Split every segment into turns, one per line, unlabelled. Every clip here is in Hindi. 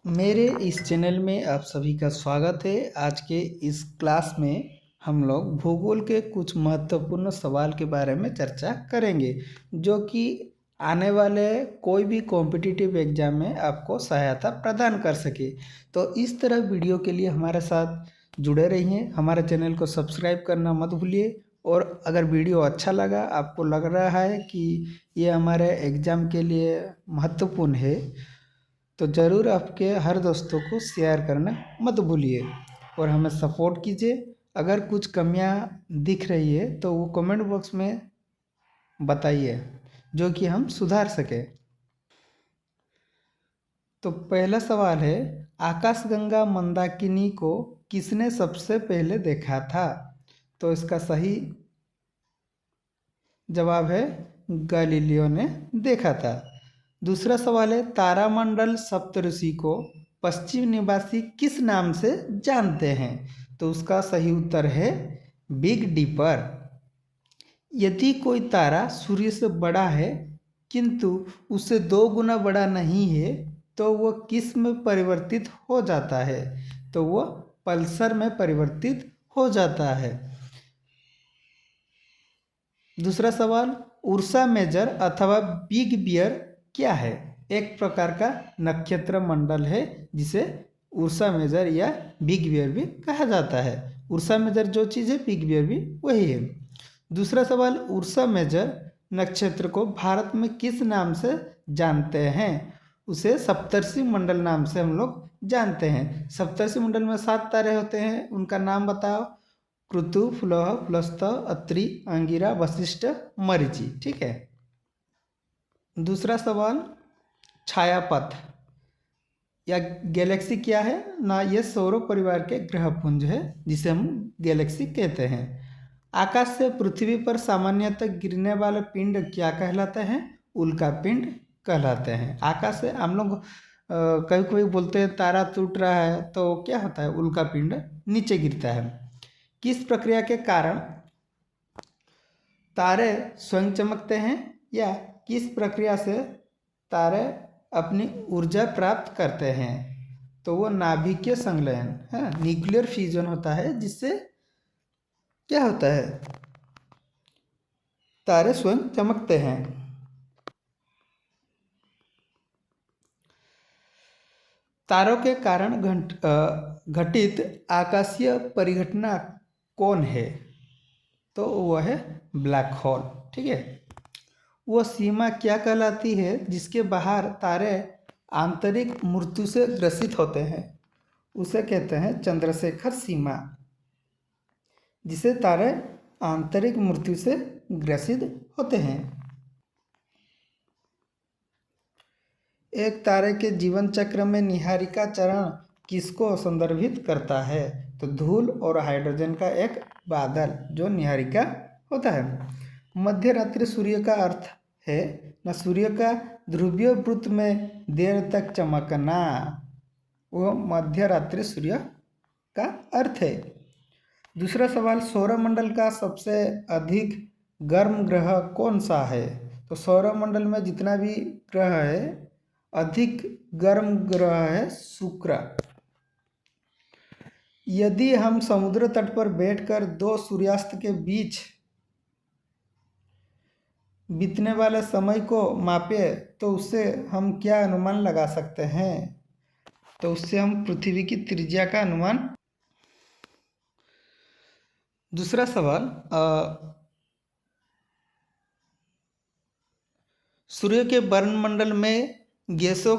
मेरे इस चैनल में आप सभी का स्वागत है। आज के इस क्लास में हम लोग भूगोल के कुछ महत्वपूर्ण सवाल के बारे में चर्चा करेंगे, जो कि आने वाले कोई भी कॉम्पिटिटिव एग्जाम में आपको सहायता प्रदान कर सके। तो इस तरह वीडियो के लिए हमारे साथ जुड़े रहिए। हमारे चैनल को सब्सक्राइब करना मत भूलिए। और अगर वीडियो अच्छा लगा, आपको लग रहा है कि ये हमारे एग्ज़ाम के लिए महत्वपूर्ण है, तो ज़रूर आपके हर दोस्तों को शेयर करना मत भूलिए और हमें सपोर्ट कीजिए। अगर कुछ कमियां दिख रही है तो वो कमेंट बॉक्स में बताइए, जो कि हम सुधार सकें। तो पहला सवाल है, आकाशगंगा मंदाकिनी को किसने सबसे पहले देखा था? तो इसका सही जवाब है गैलीलियो ने देखा था। दूसरा सवाल है, तारामंडल सप्तऋषि को पश्चिम निवासी किस नाम से जानते हैं? तो उसका सही उत्तर है बिग डीपर। यदि कोई तारा सूर्य से बड़ा है किंतु उससे 2 गुना बड़ा नहीं है, तो वह किस में परिवर्तित हो जाता है? तो वह पल्सर में परिवर्तित हो जाता है। दूसरा सवाल, उर्सा मेजर अथवा बिग बियर क्या है? एक प्रकार का नक्षत्र मंडल है जिसे उर्सा मेजर या बिग बियर भी कहा जाता है। उर्सा मेजर जो चीज़ है, बिग बियर भी वही है। दूसरा सवाल, उर्सा मेजर नक्षत्र को भारत में किस नाम से जानते हैं? उसे सप्तर्षि मंडल नाम से हम लोग जानते हैं। सप्तर्षि मंडल में 7 तारे होते हैं, उनका नाम बताओ। क्रतु, पुलह, पुलस्त्य, अत्रि, अंगिरा, वशिष्ठ, मरीचि। ठीक है। दूसरा सवाल, छायापथ या गैलेक्सी क्या है ना? ये सौर परिवार के ग्रहपुंज है जिसे हम गैलेक्सी कहते हैं। आकाश से पृथ्वी पर सामान्यतः गिरने वाले पिंड क्या कहलाते हैं? उल्का पिंड कहलाते हैं। आकाश से हम लोग कभी कभी बोलते हैं तारा टूट रहा है, तो क्या होता है? उल्का पिंड नीचे गिरता है। किस प्रक्रिया के कारण तारे स्वयं चमकते हैं, या किस प्रक्रिया से तारे अपनी ऊर्जा प्राप्त करते हैं? तो वो नाभिकीय संलयन है, न्यूक्लियर फ्यूजन होता है, जिससे क्या होता है? तारे स्वयं चमकते हैं। तारों के कारण घटित आकाशीय परिघटना कौन है? तो वह है ब्लैक होल। ठीक है। वह सीमा क्या कहलाती है जिसके बाहर तारे आंतरिक मृत्यु से ग्रसित होते हैं? उसे कहते हैं चंद्रशेखर सीमा, जिसे तारे आंतरिक मृत्यु से ग्रसित होते हैं। एक तारे के जीवन चक्र में निहारिका चरण किसको संदर्भित करता है? तो धूल और हाइड्रोजन का एक बादल जो निहारिका होता है। मध्य रात्रि सूर्य का अर्थ है न सूर्य का ध्रुवीय वृत्त में देर तक चमकना, वो मध्य रात्रि सूर्य का अर्थ है। दूसरा सवाल, सौरमंडल का सबसे अधिक गर्म ग्रह कौन सा है? तो सौरमंडल में जितना भी ग्रह है, अधिक गर्म ग्रह है शुक्र। यदि हम समुद्र तट पर बैठकर 2 सूर्यास्त के बीच बीतने वाले समय को मापे तो उससे हम क्या अनुमान लगा सकते हैं? तो उससे हम पृथ्वी की त्रिज्या का अनुमान। दूसरा सवाल, सूर्य के वर्णमंडल में गैसों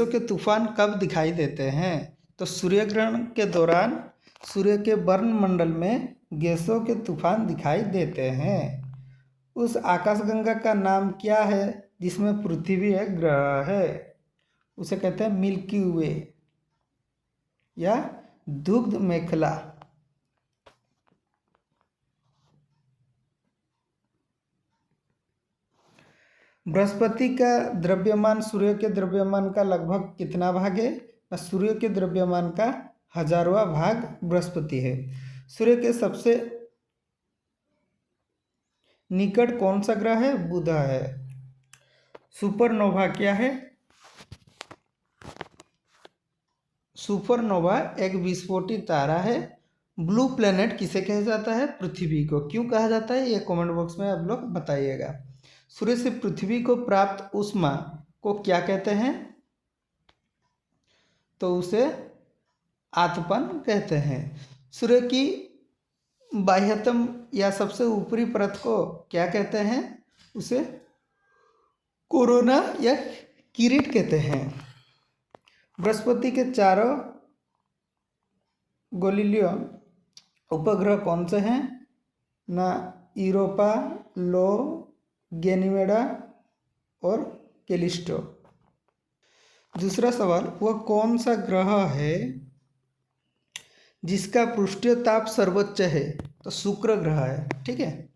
के तूफान कब दिखाई देते हैं? तो सूर्य ग्रहण के दौरान सूर्य के वर्णमंडल में गैसों के तूफान दिखाई देते हैं। उस आकाशगंगा का नाम क्या है जिसमें पृथ्वी एक ग्रह है? उसे कहते हैं मिल्की वे या दुग्ध मेखला। बृहस्पति का द्रव्यमान सूर्य के द्रव्यमान का लगभग कितना भाग है? सूर्य के द्रव्यमान का 1000वां भाग बृहस्पति है। सूर्य के सबसे निकट कौन सा ग्रह है? बुध है। सुपरनोवा क्या है? सुपरनोवा एक विस्फोटी तारा है। ब्लू प्लेनेट किसे कहा जाता है? पृथ्वी को। क्यों कहा जाता है ये कमेंट बॉक्स में आप लोग बताइएगा। सूर्य से पृथ्वी को प्राप्त ऊष्मा को क्या कहते हैं? तो उसे आतपन कहते हैं। सूर्य की बाह्यतम या सबसे ऊपरी परत को क्या कहते हैं? उसे कोरोना या किरीट कहते हैं। बृहस्पति के चारों गैलीलियो उपग्रह कौन से हैं? ना यूरोपा, लो, गैनीमेडा और कैलिस्टो। दूसरा सवाल, वह कौन सा ग्रह है जिसका पृष्ठीय ताप सर्वोच्च है? तो शुक्र ग्रह है। ठीक है।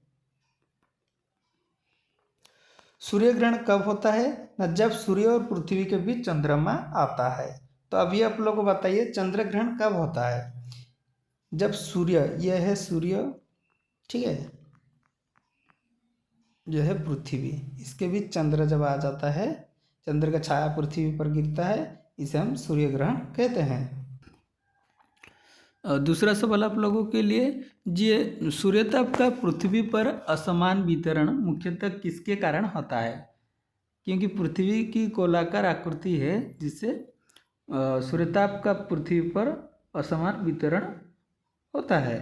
सूर्य ग्रहण कब होता है? ना जब सूर्य और पृथ्वी के बीच चंद्रमा आता है। तो अभी आप लोग को बताइए चंद्र ग्रहण कब होता है? जब सूर्य, यह है सूर्य, ठीक है, यह है पृथ्वी, इसके बीच चंद्र जब आ जाता है, चंद्र का छाया पृथ्वी पर गिरता है, इसे हम सूर्य ग्रहण कहते हैं। दूसरा सवाल आप लोगों के लिए, ये सूर्यताप का पृथ्वी पर असमान वितरण मुख्यतः किसके कारण होता है? क्योंकि पृथ्वी की गोलाकार आकृति है, जिससे सूर्यताप का पृथ्वी पर असमान वितरण होता है।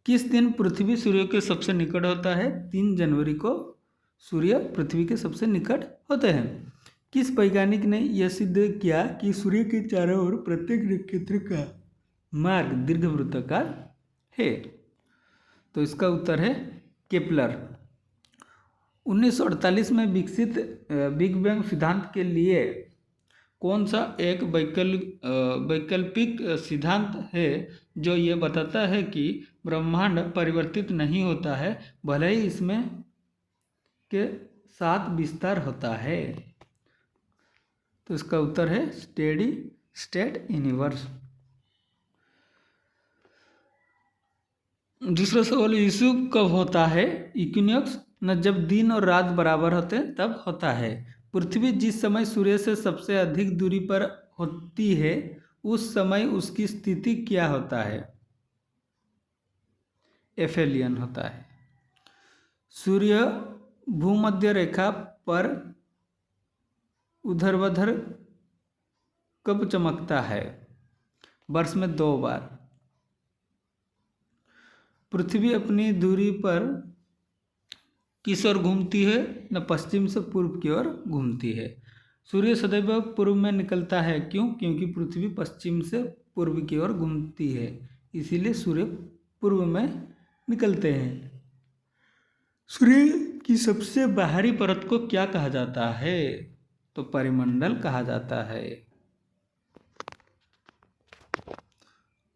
किस दिन पृथ्वी सूर्य के सबसे निकट होता है? 3 जनवरी को सूर्य पृथ्वी के सबसे निकट होते हैं। किस वैज्ञानिक ने यह सिद्ध किया कि सूर्य के चारों ओर प्रत्येक नक्षत्र का मार्ग दीर्घवृत्ताकार है? तो इसका उत्तर है केपलर। 1948 में विकसित बिग बैंग सिद्धांत के लिए कौन सा एक वैकल्पिक सिद्धांत है जो ये बताता है कि ब्रह्मांड परिवर्तित नहीं होता है, भले ही इसमें के साथ विस्तार होता है? तो इसका उत्तर है स्टेडी स्टेट यूनिवर्स। दूसरा सवाल, यीशु कब होता है? इक्विनॉक्स, न जब दिन और रात बराबर होते तब होता है। पृथ्वी जिस समय सूर्य से सबसे अधिक दूरी पर होती है उस समय उसकी स्थिति क्या होता है? एफेलियन होता है। सूर्य भूमध्य रेखा पर ऊर्ध्वाधर कब चमकता है? वर्ष में 2 बार। पृथ्वी अपनी दूरी पर किस ओर घूमती है? न पश्चिम से पूर्व की ओर घूमती है। सूर्य सदैव पूर्व में निकलता है, क्यों? क्योंकि पृथ्वी पश्चिम से पूर्व की ओर घूमती है, इसीलिए सूर्य पूर्व में निकलते हैं। सूर्य की सबसे बाहरी परत को क्या कहा जाता है? तो परिमंडल कहा जाता है।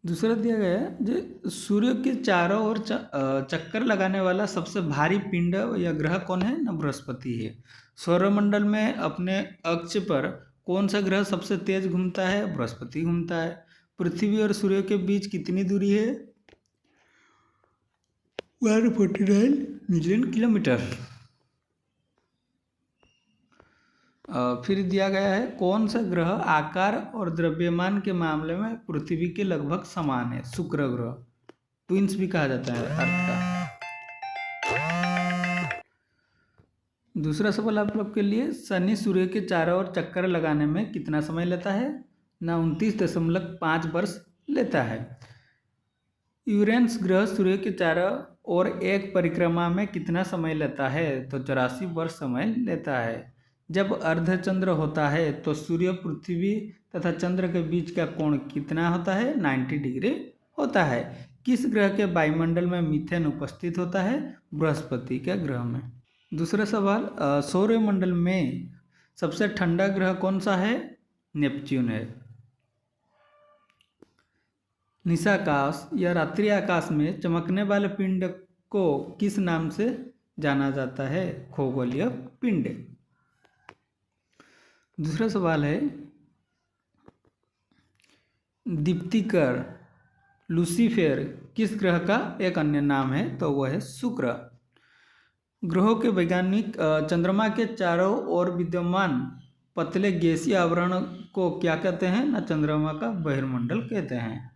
दूसरा दिया गया है, जो सूर्य के चारों ओर चक्कर लगाने वाला सबसे भारी पिंड या ग्रह कौन है? न बृहस्पति है। सौरमंडल में अपने अक्ष पर कौन सा ग्रह सबसे तेज घूमता है? बृहस्पति घूमता है। पृथ्वी और सूर्य के बीच कितनी दूरी है? 149 मिलियन किलोमीटर। फिर दिया गया है, कौन सा ग्रह आकार और द्रव्यमान के मामले में पृथ्वी के लगभग समान है? शुक्र ग्रह, ट्विंस भी कहा जाता है अर्थ का। दूसरा सवाल आप लोग के लिए, शनि सूर्य के चारों ओर चक्कर लगाने में कितना समय लेता है? ना 29.5 वर्ष लेता है। यूरेनस ग्रह सूर्य के चारों ओर एक परिक्रमा में कितना समय लेता है? तो 84 वर्ष समय लेता है। जब अर्धचंद्र होता है तो सूर्य, पृथ्वी तथा चंद्र के बीच का कोण कितना होता है? 90 डिग्री होता है। किस ग्रह के वायुमंडल में मीथेन उपस्थित होता है? बृहस्पति के ग्रह में। दूसरा सवाल, सौरमंडल में सबसे ठंडा ग्रह कौन सा है? नेपच्यून है। निशाकाश या रात्रि आकाश में चमकने वाले पिंड को किस नाम से जाना जाता है? खगोलीय पिंड। दूसरा सवाल है, दीप्तिकर लूसीफेर किस ग्रह का एक अन्य नाम है? तो वह है शुक्र। ग्रहों के वैज्ञानिक चंद्रमा के चारों ओर विद्यमान पतले गैसीय आवरण को क्या कहते हैं ना, चंद्रमा का बहिर्मंडल कहते हैं।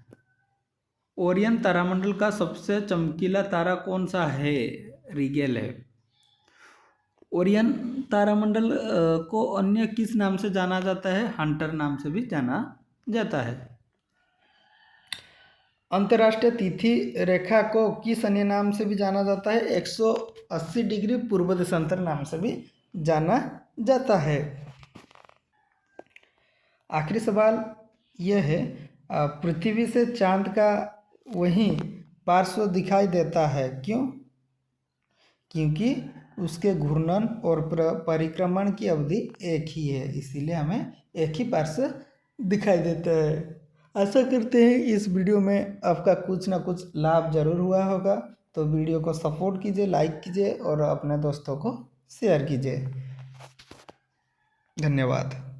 ओरियन तारामंडल का सबसे चमकीला तारा कौन सा है, रिगेल है। ओरियन तारामंडल को अन्य किस नाम से जाना जाता है, हंटर नाम से भी जाना जाता है। अंतर्राष्ट्रीय तिथि रेखा को किस अन्य नाम से भी जाना जाता है, 180 डिग्री पूर्व देशांतर नाम से भी जाना जाता है। आखिरी सवाल यह है, पृथ्वी से चांद का वही पार्श्व दिखाई देता है, क्यों? क्योंकि उसके घूर्णन और परिक्रमण की अवधि एक ही है, इसीलिए हमें एक ही पार्श्व दिखाई देता है। आशा करते हैं इस वीडियो में आपका कुछ ना कुछ लाभ जरूर हुआ होगा। तो वीडियो को सपोर्ट कीजिए, लाइक कीजिए और अपने दोस्तों को शेयर कीजिए। धन्यवाद।